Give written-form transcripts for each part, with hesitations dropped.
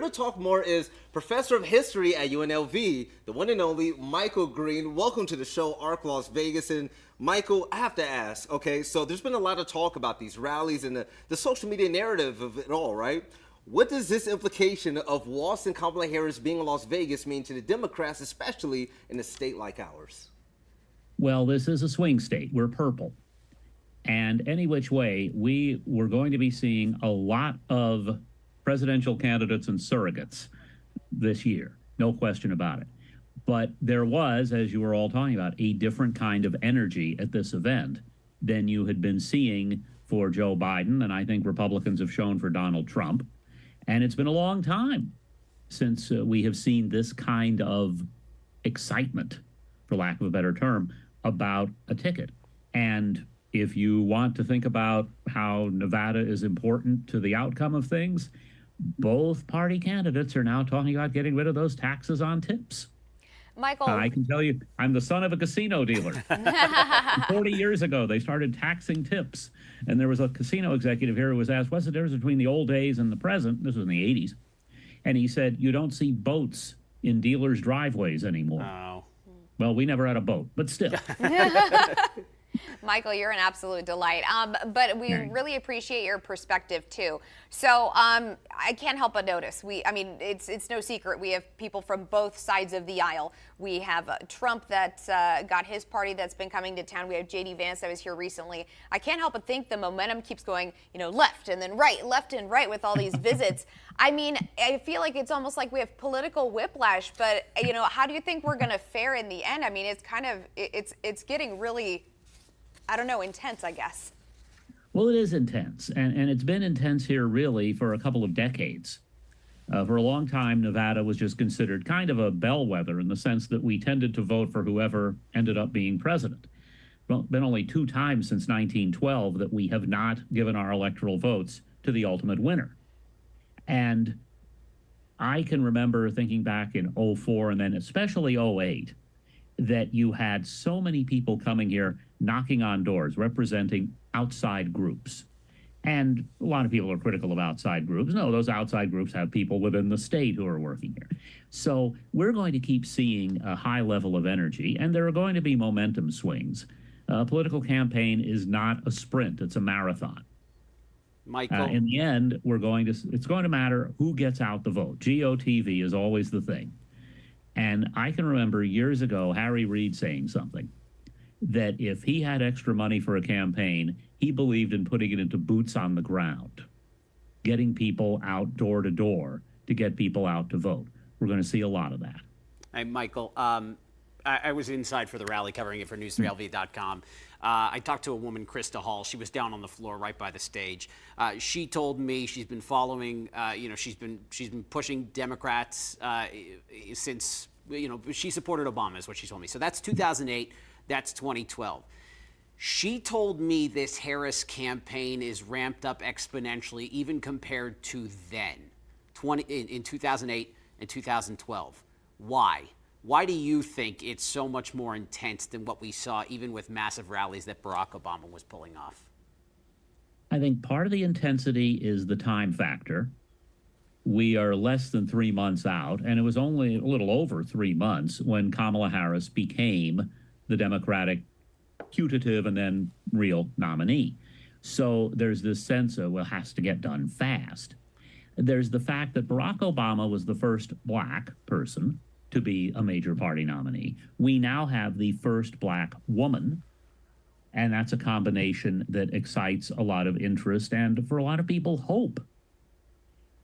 here to talk more is Professor of History at UNLV, the one and only Michael Green. Welcome to the show, Las Vegas. And Michael, I have to ask, okay, so there's been a lot of talk about these rallies and the social media narrative of it all, right? What does this implication of Walz and Kamala Harris being in Las Vegas mean to the Democrats, especially in a state like ours? Well, this is a swing state. We're purple. And any which way, we were going to be seeing a lot of presidential candidates and surrogates this year. No question about it. But there was, as you were all talking about, a different kind of energy at this event than you had been seeing for Joe Biden, and I think Republicans have shown for Donald Trump. And it's been a long time since we have seen this kind of excitement, for lack of a better term, about a ticket. And if you want to think about how Nevada is important to the outcome of things, both party candidates are now talking about getting rid of those taxes on tips. Michael. I can tell you, I'm the son of a casino dealer. 40 years ago, they started taxing tips. And there was a casino executive here who was asked, what's the difference between the old days and the present? This was in the 80s. And he said, you don't see boats in dealers' driveways anymore. Oh. Well, we never had a boat, but still. Michael, you're an absolute delight. But we really appreciate your perspective too. So I can't help but notice. It's no secret. We have people from both sides of the aisle. We have Trump that got his party that's been coming to town. We have J.D. Vance that was here recently. I can't help but think the momentum keeps going, left and then right, left and right with all these visits. I feel like it's almost like we have political whiplash. But how do you think we're going to fare in the end? It's getting really, intense, I guess. Well, it is intense, and it's been intense here really for a couple of decades. For a long time, Nevada was just considered kind of a bellwether in the sense that we tended to vote for whoever ended up being president. Well, been only 2 times since 1912 that we have not given our electoral votes to the ultimate winner. And I can remember thinking back in 2004 and then especially 2008 that you had so many people coming here knocking on doors, representing outside groups. And a lot of people are critical of outside groups. No, those outside groups have people within the state who are working here. So we're going to keep seeing a high level of energy, and there are going to be momentum swings. A political campaign is not a sprint, it's a marathon. Michael. In the end, it's going to matter who gets out the vote. GOTV is always the thing. And I can remember years ago, Harry Reid saying something, that if he had extra money for a campaign, he believed in putting it into boots on the ground, getting people out door to door to get people out to vote. We're going to see a lot of that. Hey, Michael, I was inside for the rally covering it for News3LV.com. I talked to a woman, Krista Hall. She was down on the floor right by the stage. She told me she's been following, she's been pushing Democrats since, she supported Obama is what she told me. So that's 2008. That's 2012. She told me this Harris campaign is ramped up exponentially, even compared to then, in 2008 and 2012. Why? Why do you think it's so much more intense than what we saw, even with massive rallies that Barack Obama was pulling off? I think part of the intensity is the time factor. We are less than 3 months out, and it was only a little over 3 months when Kamala Harris became the Democratic putative and then real nominee. So there's this sense of, well, it has to get done fast. There's the fact that Barack Obama was the first black person to be a major party nominee. We now have the first black woman, and that's a combination that excites a lot of interest and, for a lot of people, hope.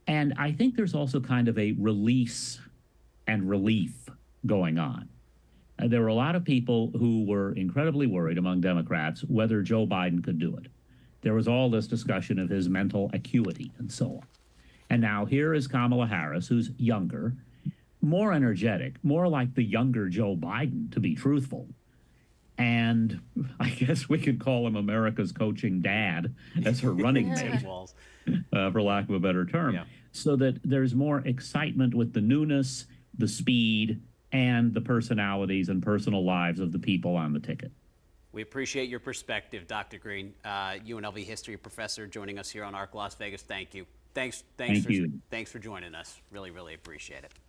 And I think there's also kind of a release and relief going on. There were a lot of people who were incredibly worried among Democrats whether Joe Biden could do it. There was all this discussion of his mental acuity and so on. And now here is Kamala Harris, who's younger, more energetic, more like the younger Joe Biden, to be truthful. And I guess we could call him America's coaching dad as her running mate, for lack of a better term. Yeah. So that there's more excitement with the newness, the speed, and the personalities and personal lives of the people on the ticket. We appreciate your perspective, Dr. Green, UNLV history professor, joining us here on ARC Las Vegas. Thank you. Thank you. Thanks for joining us. Really, really appreciate it.